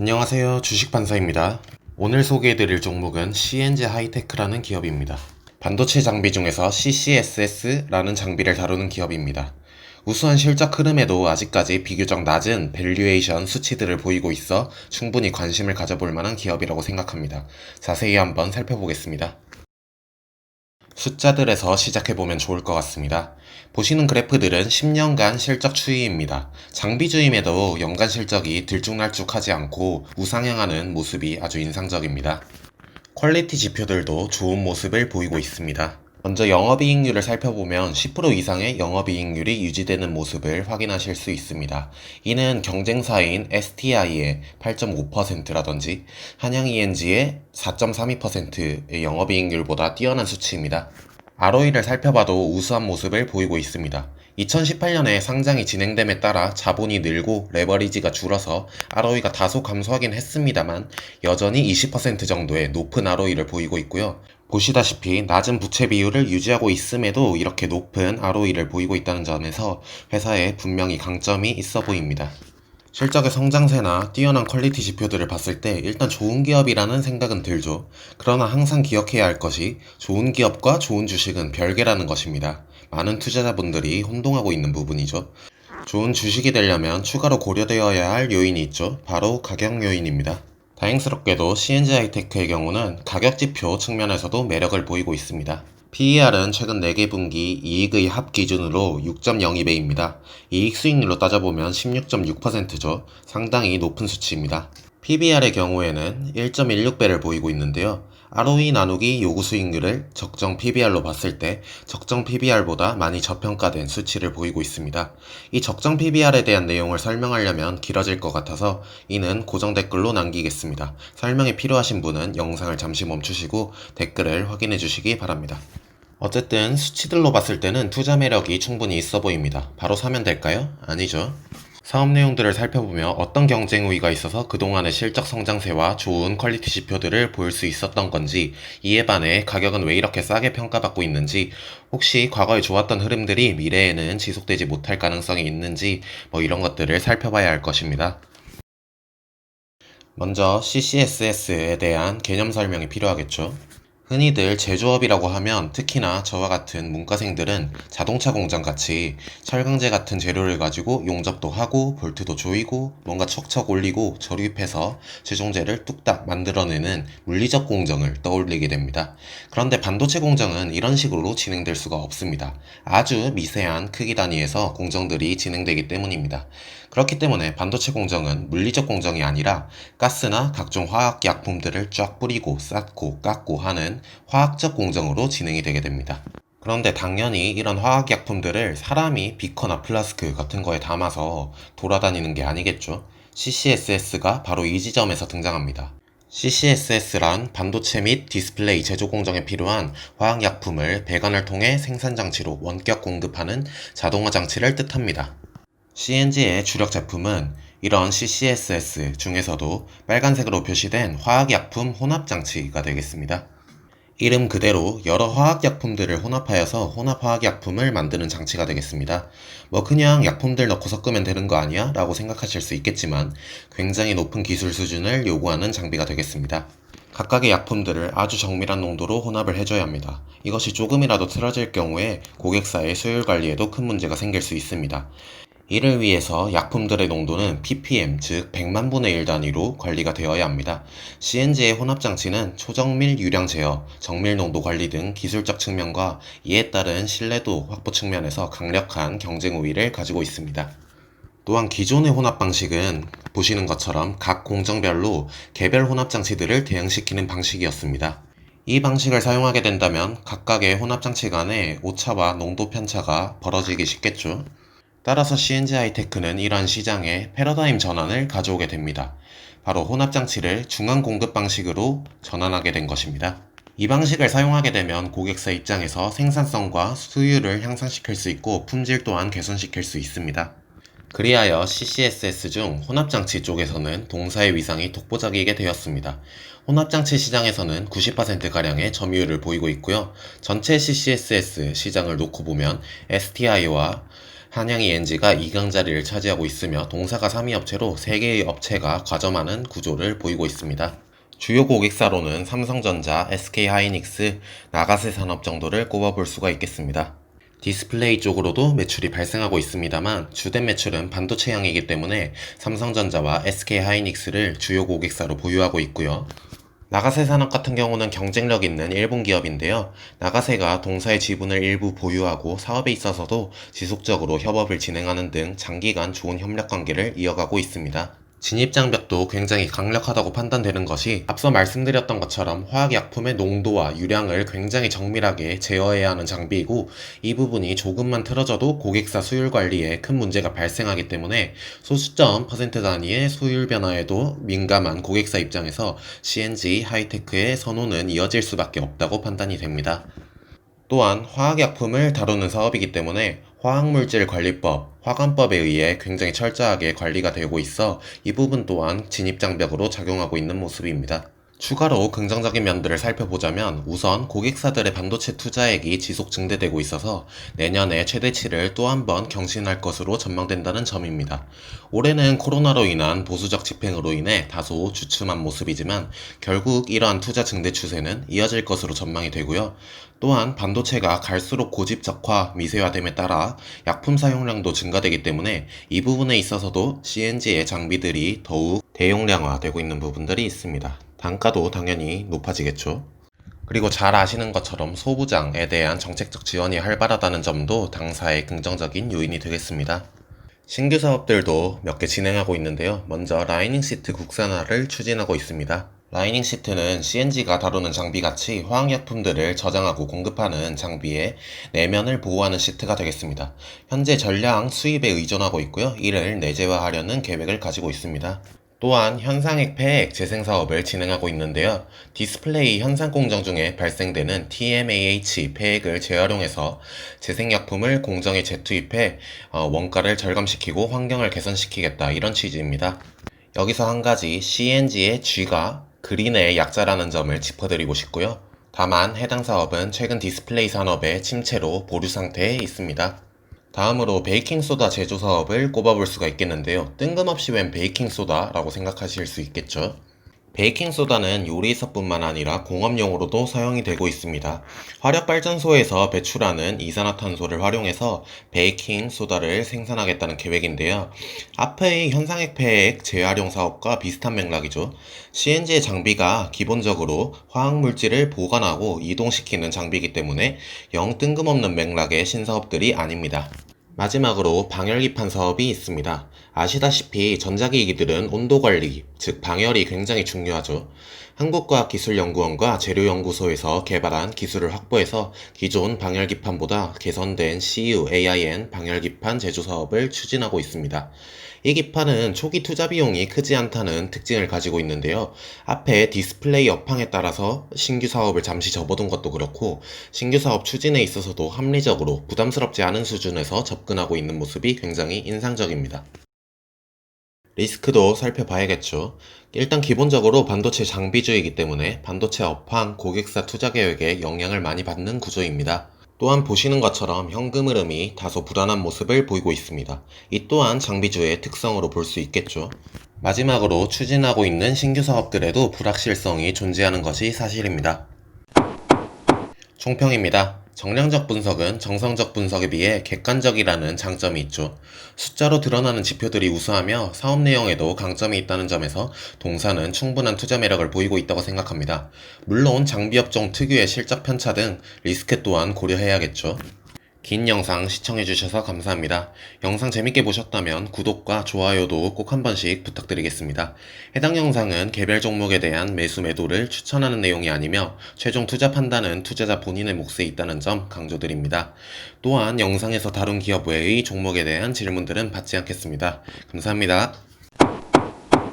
안녕하세요. 주식판사입니다. 오늘 소개해드릴 종목은 CNG 하이테크라는 기업입니다. 반도체 장비 중에서 CCSS라는 장비를 다루는 기업입니다. 우수한 실적 흐름에도 아직까지 비교적 낮은 밸류에이션 수치들을 보이고 있어 충분히 관심을 가져볼 만한 기업이라고 생각합니다. 자세히 한번 살펴보겠습니다. 숫자들에서 시작해보면 좋을 것 같습니다. 보시는 그래프들은 10년간 실적 추이입니다. 장비주임에도 연간 실적이 들쭉날쭉하지 않고 우상향하는 모습이 아주 인상적입니다. 퀄리티 지표들도 좋은 모습을 보이고 있습니다. 먼저 영업이익률을 살펴보면 10% 이상의 영업이익률이 유지되는 모습을 확인하실 수 있습니다. 이는 경쟁사인 STI의 8.5%라든지 한양 ENG의 4.32%의 영업이익률보다 뛰어난 수치입니다. ROE를 살펴봐도 우수한 모습을 보이고 있습니다. 2018년에 상장이 진행됨에 따라 자본이 늘고 레버리지가 줄어서 ROE가 다소 감소하긴 했습니다만 여전히 20% 정도의 높은 ROE를 보이고 있고요. 보시다시피 낮은 부채 비율을 유지하고 있음에도 이렇게 높은 ROE를 보이고 있다는 점에서 회사에 분명히 강점이 있어 보입니다. 실적의 성장세나 뛰어난 퀄리티 지표들을 봤을 때 일단 좋은 기업이라는 생각은 들죠. 그러나 항상 기억해야 할 것이 좋은 기업과 좋은 주식은 별개라는 것입니다. 많은 투자자분들이 혼동하고 있는 부분이죠. 좋은 주식이 되려면 추가로 고려되어야 할 요인이 있죠. 바로 가격 요인입니다. 다행스럽게도 CNG 하이테크의 경우는 가격 지표 측면에서도 매력을 보이고 있습니다. PER은 최근 4개 분기 이익의 합 기준으로 6.02배입니다. 이익 수익률로 따져보면 16.6%죠. 상당히 높은 수치입니다. PBR의 경우에는 1.16배를 보이고 있는데요. ROE 나누기 요구 수익률을 적정 PBR로 봤을 때 적정 PBR보다 많이 저평가된 수치를 보이고 있습니다. 이 적정 PBR에 대한 내용을 설명하려면 길어질 것 같아서 이는 고정 댓글로 남기겠습니다. 설명이 필요하신 분은 영상을 잠시 멈추시고 댓글을 확인해 주시기 바랍니다. 어쨌든 수치들로 봤을 때는 투자 매력이 충분히 있어 보입니다. 바로 사면 될까요? 아니죠. 사업 내용들을 살펴보며 어떤 경쟁 우위가 있어서 그동안의 실적 성장세와 좋은 퀄리티 지표들을 보일 수 있었던 건지, 이에 반해 가격은 왜 이렇게 싸게 평가받고 있는지, 혹시 과거에 좋았던 흐름들이 미래에는 지속되지 못할 가능성이 있는지 이런 것들을 살펴봐야 할 것입니다. 먼저 CCSS에 대한 개념 설명이 필요하겠죠. 흔히들 제조업이라고 하면 특히나 저와 같은 문과생들은 자동차 공장같이 철강제 같은 재료를 가지고 용접도 하고 볼트도 조이고 뭔가 척척 올리고 조립해서 최종재를 뚝딱 만들어내는 물리적 공정을 떠올리게 됩니다. 그런데 반도체 공정은 이런 식으로 진행될 수가 없습니다. 아주 미세한 크기 단위에서 공정들이 진행되기 때문입니다. 그렇기 때문에 반도체 공정은 물리적 공정이 아니라 가스나 각종 화학 약품들을 쫙 뿌리고 쌓고 깎고 하는 화학적 공정으로 진행이 되게 됩니다. 그런데 당연히 이런 화학약품들을 사람이 비커나 플라스크 같은 거에 담아서 돌아다니는 게 아니겠죠. CCSS가 바로 이 지점에서 등장합니다. CCSS란 반도체 및 디스플레이 제조 공정에 필요한 화학약품을 배관을 통해 생산장치로 원격 공급하는 자동화 장치를 뜻합니다. CNG의 주력 제품은 이런 CCSS 중에서도 빨간색으로 표시된 화학약품 혼합장치가 되겠습니다. 이름 그대로 여러 화학약품들을 혼합하여서 혼합화학약품을 만드는 장치가 되겠습니다. 그냥 약품들 넣고 섞으면 되는 거 아니야? 라고 생각하실 수 있겠지만 굉장히 높은 기술 수준을 요구하는 장비가 되겠습니다. 각각의 약품들을 아주 정밀한 농도로 혼합을 해줘야 합니다. 이것이 조금이라도 틀어질 경우에 고객사의 수율 관리에도 큰 문제가 생길 수 있습니다. 이를 위해서 약품들의 농도는 ppm, 즉 100만 분의 1 단위로 관리가 되어야 합니다. CNG의 혼합장치는 초정밀 유량 제어, 정밀 농도 관리 등 기술적 측면과 이에 따른 신뢰도 확보 측면에서 강력한 경쟁 우위를 가지고 있습니다. 또한 기존의 혼합 방식은 보시는 것처럼 각 공정별로 개별 혼합장치들을 대응시키는 방식이었습니다. 이 방식을 사용하게 된다면 각각의 혼합장치 간의 오차와 농도 편차가 벌어지기 쉽겠죠. 따라서 CNG 하이테크는 이러한 시장에 패러다임 전환을 가져오게 됩니다. 바로 혼합장치를 중앙 공급 방식으로 전환하게 된 것입니다. 이 방식을 사용하게 되면 고객사 입장에서 생산성과 수율을 향상시킬 수 있고 품질 또한 개선시킬 수 있습니다. 그리하여 CCSS 중 혼합장치 쪽에서는 동사의 위상이 독보적이게 되었습니다. 혼합장치 시장에서는 90%가량의 점유율을 보이고 있고요. 전체 CCSS 시장을 놓고 보면 STI와 한양이 NG가 2강 자리를 차지하고 있으며 동사가 3위 업체로 3개의 업체가 과점하는 구조를 보이고 있습니다. 주요 고객사로는 삼성전자, SK하이닉스, 나가세 산업 정도를 꼽아볼 수가 있겠습니다. 디스플레이 쪽으로도 매출이 발생하고 있습니다만 주된 매출은 반도체향이기 때문에 삼성전자와 SK하이닉스를 주요 고객사로 보유하고 있고요. 나가세 산업 같은 경우는 경쟁력 있는 일본 기업인데요. 나가세가 동사의 지분을 일부 보유하고 사업에 있어서도 지속적으로 협업을 진행하는 등 장기간 좋은 협력 관계를 이어가고 있습니다. 진입장벽도 굉장히 강력하다고 판단되는 것이 앞서 말씀드렸던 것처럼 화학약품의 농도와 유량을 굉장히 정밀하게 제어해야 하는 장비이고 이 부분이 조금만 틀어져도 고객사 수율 관리에 큰 문제가 발생하기 때문에 소수점 퍼센트 단위의 수율 변화에도 민감한 고객사 입장에서 CNG 하이테크의 선호는 이어질 수밖에 없다고 판단이 됩니다. 또한 화학약품을 다루는 사업이기 때문에 화학물질관리법, 화관법에 의해 굉장히 철저하게 관리가 되고 있어 이 부분 또한 진입장벽으로 작용하고 있는 모습입니다. 추가로 긍정적인 면들을 살펴보자면 우선 고객사들의 반도체 투자액이 지속 증대되고 있어서 내년에 최대치를 또 한 번 경신할 것으로 전망된다는 점입니다. 올해는 코로나로 인한 보수적 집행으로 인해 다소 주춤한 모습이지만 결국 이러한 투자 증대 추세는 이어질 것으로 전망이 되고요. 또한 반도체가 갈수록 고집적화, 미세화됨에 따라 약품 사용량도 증가되기 때문에 이 부분에 있어서도 CNG의 장비들이 더욱 대용량화되고 있는 부분들이 있습니다. 단가도 당연히 높아지겠죠. 그리고 잘 아시는 것처럼 소부장에 대한 정책적 지원이 활발하다는 점도 당사의 긍정적인 요인이 되겠습니다. 신규 사업들도 몇 개 진행하고 있는데요. 먼저 라이닝 시트 국산화를 추진하고 있습니다. 라이닝 시트는 CNG가 다루는 장비같이 화학약품들을 저장하고 공급하는 장비의 내면을 보호하는 시트가 되겠습니다. 현재 전량 수입에 의존하고 있고요. 이를 내재화하려는 계획을 가지고 있습니다. 또한 현상액 폐액 재생 사업을 진행하고 있는데요. 디스플레이 현상 공정 중에 발생되는 TMAH 폐액을 재활용해서 재생약품을 공정에 재투입해 원가를 절감시키고 환경을 개선시키겠다 이런 취지입니다. 여기서 한 가지 CNG의 G가 그린의 약자라는 점을 짚어드리고 싶고요. 다만 해당 사업은 최근 디스플레이 산업의 침체로 보류 상태에 있습니다. 다음으로 베이킹소다 제조 사업을 꼽아볼 수가 있겠는데요. 뜬금없이 웬 베이킹소다라고 생각하실 수 있겠죠. 베이킹소다는 요리에서뿐만 아니라 공업용으로도 사용이 되고 있습니다. 화력발전소에서 배출하는 이산화탄소를 활용해서 베이킹소다를 생산하겠다는 계획인데요. 앞의 현상액 폐액 재활용 사업과 비슷한 맥락이죠. CNG의 장비가 기본적으로 화학물질을 보관하고 이동시키는 장비이기 때문에 영 뜬금없는 맥락의 신사업들이 아닙니다. 마지막으로 방열기판 사업이 있습니다. 아시다시피 전자기기들은 온도관리, 즉 방열이 굉장히 중요하죠. 한국과학기술연구원과 재료연구소에서 개발한 기술을 확보해서 기존 방열기판보다 개선된 CU-AIN 방열기판 제조 사업을 추진하고 있습니다. 이 기판은 초기 투자 비용이 크지 않다는 특징을 가지고 있는데요. 앞에 디스플레이 업황에 따라서 신규 사업을 잠시 접어둔 것도 그렇고 신규 사업 추진에 있어서도 합리적으로 부담스럽지 않은 수준에서 접근하고 있는 모습이 굉장히 인상적입니다. 리스크도 살펴봐야겠죠. 일단 기본적으로 반도체 장비주이기 때문에 반도체 업황, 고객사 투자 계획에 영향을 많이 받는 구조입니다. 또한 보시는 것처럼 현금 흐름이 다소 불안한 모습을 보이고 있습니다. 이 또한 장비주의 특성으로 볼 수 있겠죠. 마지막으로 추진하고 있는 신규 사업들에도 불확실성이 존재하는 것이 사실입니다. 총평입니다. 정량적 분석은 정성적 분석에 비해 객관적이라는 장점이 있죠. 숫자로 드러나는 지표들이 우수하며 사업 내용에도 강점이 있다는 점에서 동사는 충분한 투자 매력을 보이고 있다고 생각합니다. 물론 장비업종 특유의 실적 편차 등 리스크 또한 고려해야겠죠. 긴 영상 시청해주셔서 감사합니다. 영상 재밌게 보셨다면 구독과 좋아요도 꼭 한 번씩 부탁드리겠습니다. 해당 영상은 개별 종목에 대한 매수 매도를 추천하는 내용이 아니며 최종 투자 판단은 투자자 본인의 몫에 있다는 점 강조드립니다. 또한 영상에서 다룬 기업 외의 종목에 대한 질문들은 받지 않겠습니다. 감사합니다.